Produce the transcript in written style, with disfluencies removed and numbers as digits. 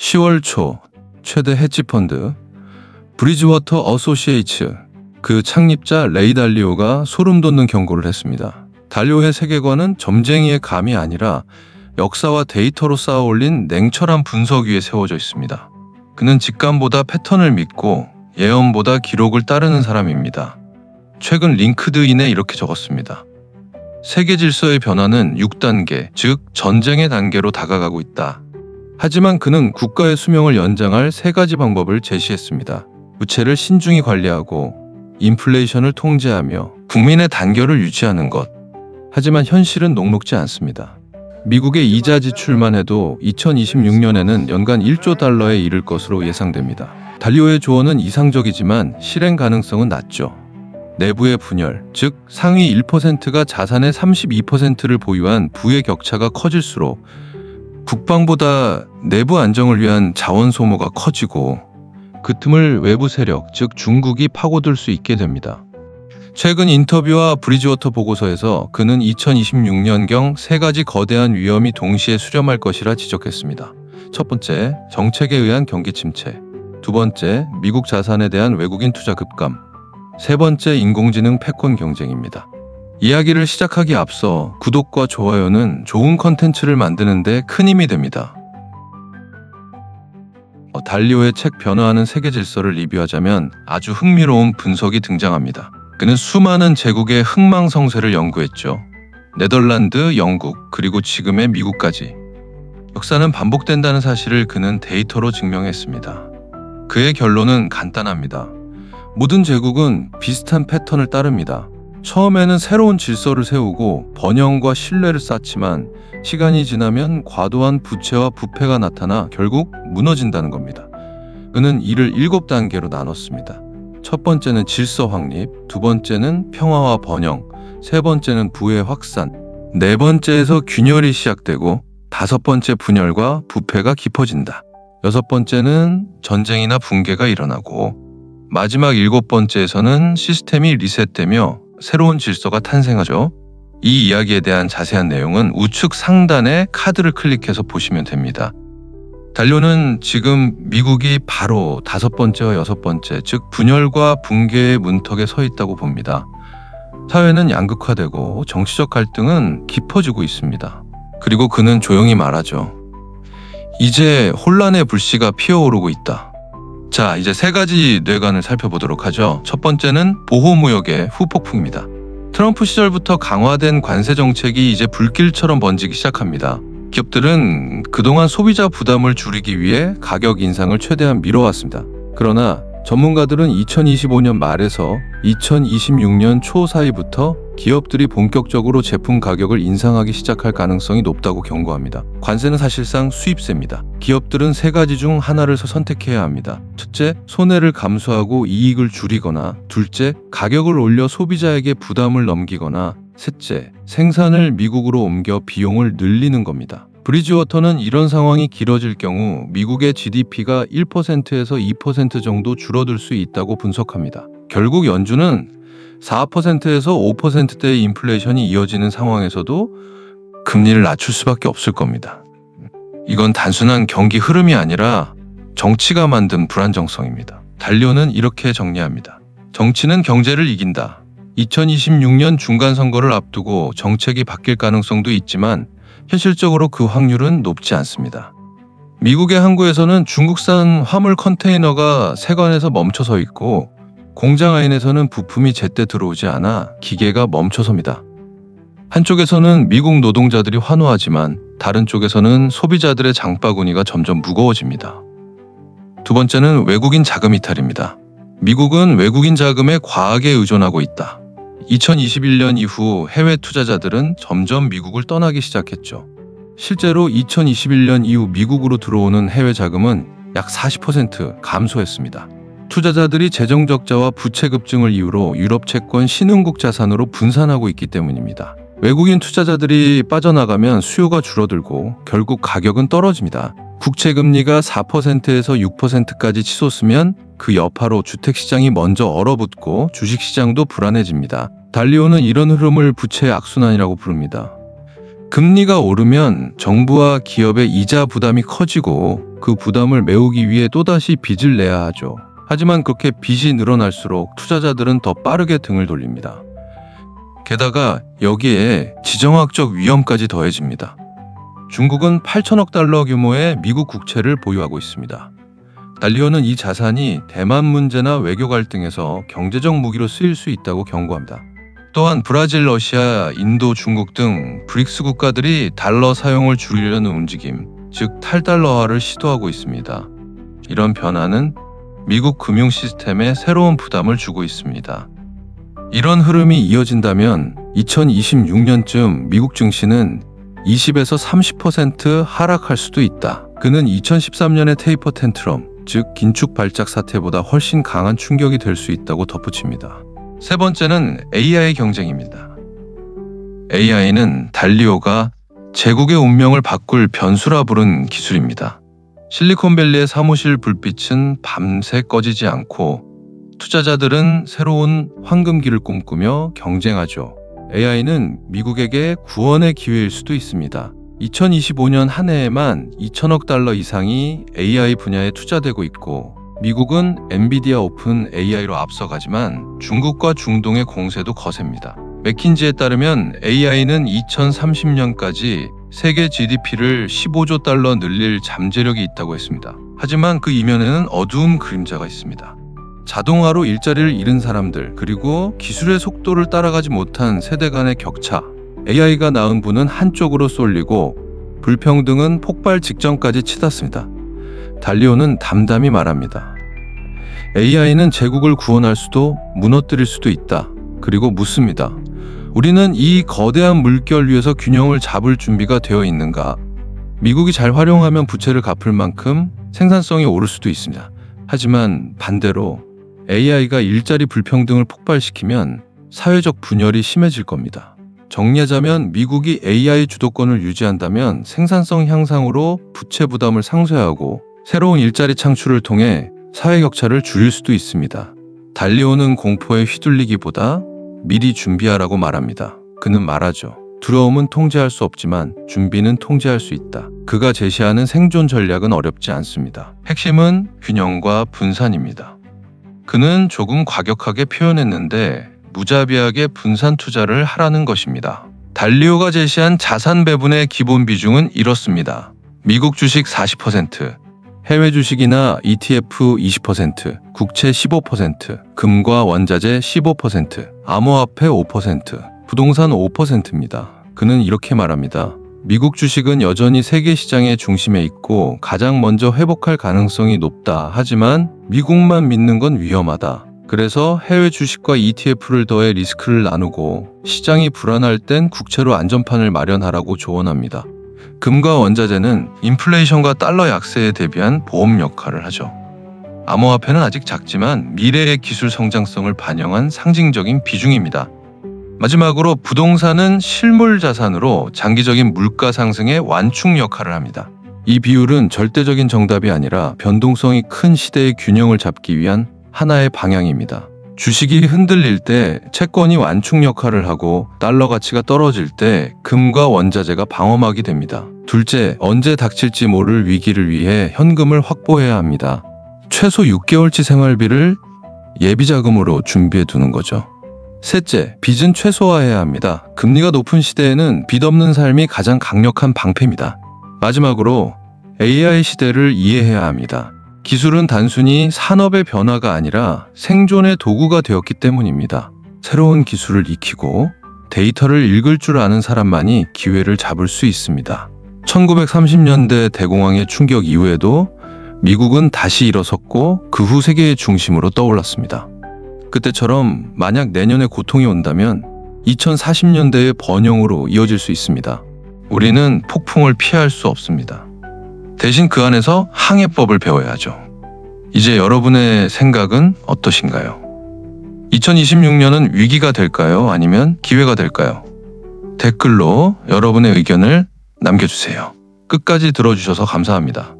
10월 초 최대 헤지펀드 브리지워터 어소시에이츠 그 창립자 레이 달리오가 소름 돋는 경고를 했습니다. 달리오의 세계관은 점쟁이의 감이 아니라 역사와 데이터로 쌓아 올린 냉철한 분석 위에 세워져 있습니다. 그는 직감보다 패턴을 믿고 예언보다 기록을 따르는 사람입니다. 최근 링크드인에 이렇게 적었습니다. 세계 질서의 변화는 6단계, 즉 전쟁의 단계로 다가가고 있다. 하지만 그는 국가의 수명을 연장할 3가지 방법을 제시했습니다. 부채를 신중히 관리하고 인플레이션을 통제하며 국민의 단결을 유지하는 것. 하지만 현실은 녹록지 않습니다. 미국의 이자 지출만 해도 2026년에는 연간 1조 달러에 이를 것으로 예상됩니다. 달리오의 조언은 이상적이지만 실행 가능성은 낮죠. 내부의 분열, 즉 상위 1%가 자산의 32%를 보유한 부의 격차가 커질수록 국방보다 내부 안정을 위한 자원 소모가 커지고 그 틈을 외부 세력, 즉 중국이 파고들 수 있게 됩니다. 최근 인터뷰와 브리지워터 보고서에서 그는 2026년경 3가지 거대한 위험이 동시에 수렴할 것이라 지적했습니다. 첫 번째, 정책에 의한 경기 침체. 두 번째, 미국 자산에 대한 외국인 투자 급감. 세 번째, 인공지능 패권 경쟁입니다. 이야기를 시작하기에 앞서 구독과 좋아요는 좋은 컨텐츠를 만드는 데 큰 힘이 됩니다. 달리오의 책 변화하는 세계 질서를 리뷰하자면 아주 흥미로운 분석이 등장합니다. 그는 수많은 제국의 흥망성쇠를 연구했죠. 네덜란드, 영국, 그리고 지금의 미국까지. 역사는 반복된다는 사실을 그는 데이터로 증명했습니다. 그의 결론은 간단합니다. 모든 제국은 비슷한 패턴을 따릅니다. 처음에는 새로운 질서를 세우고 번영과 신뢰를 쌓지만 시간이 지나면 과도한 부채와 부패가 나타나 결국 무너진다는 겁니다. 그는 이를 7단계로 나눴습니다. 첫 번째는 질서 확립, 두 번째는 평화와 번영, 세 번째는 부의 확산, 네 번째에서 균열이 시작되고 다섯 번째 분열과 부패가 깊어진다. 여섯 번째는 전쟁이나 붕괴가 일어나고 마지막 7번째에서는 시스템이 리셋되며 새로운 질서가 탄생하죠. 이 이야기에 대한 자세한 내용은 우측 상단의 카드를 클릭해서 보시면 됩니다. 달리오는 지금 미국이 바로 5번째와 6번째, 즉 분열과 붕괴의 문턱에 서 있다고 봅니다. 사회는 양극화되고 정치적 갈등은 깊어지고 있습니다. 그리고 그는 조용히 말하죠. 이제 혼란의 불씨가 피어오르고 있다. 자, 이제 3가지 뇌관을 살펴보도록 하죠. 첫 번째는 보호무역의 후폭풍입니다. 트럼프 시절부터 강화된 관세 정책이 이제 불길처럼 번지기 시작합니다. 기업들은 그동안 소비자 부담을 줄이기 위해 가격 인상을 최대한 미뤄왔습니다. 그러나 전문가들은 2025년 말에서 2026년 초 사이부터 기업들이 본격적으로 제품 가격을 인상하기 시작할 가능성이 높다고 경고합니다. 관세는 사실상 수입세입니다. 기업들은 3가지 중 하나를 선택해야 합니다. 첫째, 손해를 감수하고 이익을 줄이거나, 둘째, 가격을 올려 소비자에게 부담을 넘기거나, 셋째, 생산을 미국으로 옮겨 비용을 늘리는 겁니다. 브리지워터는 이런 상황이 길어질 경우 미국의 GDP가 1%에서 2% 정도 줄어들 수 있다고 분석합니다. 결국 연준은 4%에서 5%대의 인플레이션이 이어지는 상황에서도 금리를 낮출 수밖에 없을 겁니다. 이건 단순한 경기 흐름이 아니라 정치가 만든 불안정성입니다. 달리오는 이렇게 정리합니다. 정치는 경제를 이긴다. 2026년 중간선거를 앞두고 정책이 바뀔 가능성도 있지만 현실적으로 그 확률은 높지 않습니다. 미국의 항구에서는 중국산 화물 컨테이너가 세관에서 멈춰서 있고 공장 안에서는 부품이 제때 들어오지 않아 기계가 멈춰섭니다. 한쪽에서는 미국 노동자들이 환호하지만 다른 쪽에서는 소비자들의 장바구니가 점점 무거워집니다. 두 번째는 외국인 자금 이탈입니다. 미국은 외국인 자금에 과하게 의존하고 있다. 2021년 이후 해외 투자자들은 점점 미국을 떠나기 시작했죠. 실제로 2021년 이후 미국으로 들어오는 해외 자금은 약 40% 감소했습니다. 투자자들이 재정 적자와 부채 급증을 이유로 유럽 채권 신흥국 자산으로 분산하고 있기 때문입니다. 외국인 투자자들이 빠져나가면 수요가 줄어들고 결국 가격은 떨어집니다. 국채금리가 4%에서 6%까지 치솟으면 그 여파로 주택시장이 먼저 얼어붙고 주식시장도 불안해집니다. 달리오는 이런 흐름을 부채의 악순환이라고 부릅니다. 금리가 오르면 정부와 기업의 이자 부담이 커지고 그 부담을 메우기 위해 또다시 빚을 내야 하죠. 하지만 그렇게 빚이 늘어날수록 투자자들은 더 빠르게 등을 돌립니다. 게다가 여기에 지정학적 위험까지 더해집니다. 중국은 8천억 달러 규모의 미국 국채를 보유하고 있습니다. 달리오는 이 자산이 대만 문제나 외교 갈등에서 경제적 무기로 쓰일 수 있다고 경고합니다. 또한 브라질, 러시아, 인도, 중국 등 브릭스 국가들이 달러 사용을 줄이려는 움직임, 즉 탈달러화를 시도하고 있습니다. 이런 변화는 미국 금융 시스템에 새로운 부담을 주고 있습니다. 이런 흐름이 이어진다면 2026년쯤 미국 증시는 20에서 30% 하락할 수도 있다. 그는 2013년의 테이퍼 텐트럼, 즉 긴축 발작 사태보다 훨씬 강한 충격이 될 수 있다고 덧붙입니다. 세 번째는 AI 경쟁입니다. AI는 달리오가 제국의 운명을 바꿀 변수라 부른 기술입니다. 실리콘밸리의 사무실 불빛은 밤새 꺼지지 않고 투자자들은 새로운 황금기를 꿈꾸며 경쟁하죠. AI는 미국에게 구원의 기회일 수도 있습니다. 2025년 한 해에만 2천억 달러 이상이 AI 분야에 투자되고 있고 미국은 엔비디아 오픈 AI로 앞서가지만 중국과 중동의 공세도 거셉니다. 맥킨지에 따르면 AI는 2030년까지 세계 GDP를 15조 달러 늘릴 잠재력이 있다고 했습니다. 하지만 그 이면에는 어두운 그림자가 있습니다. 자동화로 일자리를 잃은 사람들, 그리고 기술의 속도를 따라가지 못한 세대 간의 격차, AI가 낳은 부는 한쪽으로 쏠리고 불평등은 폭발 직전까지 치닫습니다. 달리오는 담담히 말합니다. AI는 제국을 구원할 수도 무너뜨릴 수도 있다. 그리고 묻습니다. 우리는 이 거대한 물결 위에서 균형을 잡을 준비가 되어 있는가? 미국이 잘 활용하면 부채를 갚을 만큼 생산성이 오를 수도 있습니다. 하지만 반대로 AI가 일자리 불평등을 폭발시키면 사회적 분열이 심해질 겁니다. 정리하자면 미국이 AI 주도권을 유지한다면 생산성 향상으로 부채 부담을 상쇄하고 새로운 일자리 창출을 통해 사회 격차를 줄일 수도 있습니다. 달리오는 공포에 휘둘리기보다 미리 준비하라고 말합니다. 그는 말하죠. 두려움은 통제할 수 없지만 준비는 통제할 수 있다. 그가 제시하는 생존 전략은 어렵지 않습니다. 핵심은 균형과 분산입니다. 그는 조금 과격하게 표현했는데 무자비하게 분산 투자를 하라는 것입니다. 달리오가 제시한 자산 배분의 기본 비중은 이렇습니다. 미국 주식 40%, 해외 주식이나 ETF 20%, 국채 15%, 금과 원자재 15%, 암호화폐 5%, 부동산 5%입니다. 그는 이렇게 말합니다. 미국 주식은 여전히 세계 시장의 중심에 있고 가장 먼저 회복할 가능성이 높다. 하지만 미국만 믿는 건 위험하다. 그래서 해외 주식과 ETF를 더해 리스크를 나누고 시장이 불안할 땐 국채로 안전판을 마련하라고 조언합니다. 금과 원자재는 인플레이션과 달러 약세에 대비한 보험 역할을 하죠. 암호화폐는 아직 작지만 미래의 기술 성장성을 반영한 상징적인 비중입니다. 마지막으로 부동산은 실물 자산으로 장기적인 물가 상승의 완충 역할을 합니다. 이 비율은 절대적인 정답이 아니라 변동성이 큰 시대의 균형을 잡기 위한 하나의 방향입니다. 주식이 흔들릴 때 채권이 완충 역할을 하고 달러 가치가 떨어질 때 금과 원자재가 방어막이 됩니다. 둘째, 언제 닥칠지 모를 위기를 위해 현금을 확보해야 합니다. 최소 6개월치 생활비를 예비자금으로 준비해 두는 거죠. 셋째, 빚은 최소화해야 합니다. 금리가 높은 시대에는 빚 없는 삶이 가장 강력한 방패입니다. 마지막으로 AI 시대를 이해해야 합니다. 기술은 단순히 산업의 변화가 아니라 생존의 도구가 되었기 때문입니다. 새로운 기술을 익히고 데이터를 읽을 줄 아는 사람만이 기회를 잡을 수 있습니다. 1930년대 대공황의 충격 이후에도 미국은 다시 일어섰고 그 후 세계의 중심으로 떠올랐습니다. 그때처럼 만약 내년에 고통이 온다면 2040년대의 번영으로 이어질 수 있습니다. 우리는 폭풍을 피할 수 없습니다. 대신 그 안에서 항해법을 배워야 하죠. 이제 여러분의 생각은 어떠신가요? 2026년은 위기가 될까요? 아니면 기회가 될까요? 댓글로 여러분의 의견을 남겨주세요. 끝까지 들어주셔서 감사합니다.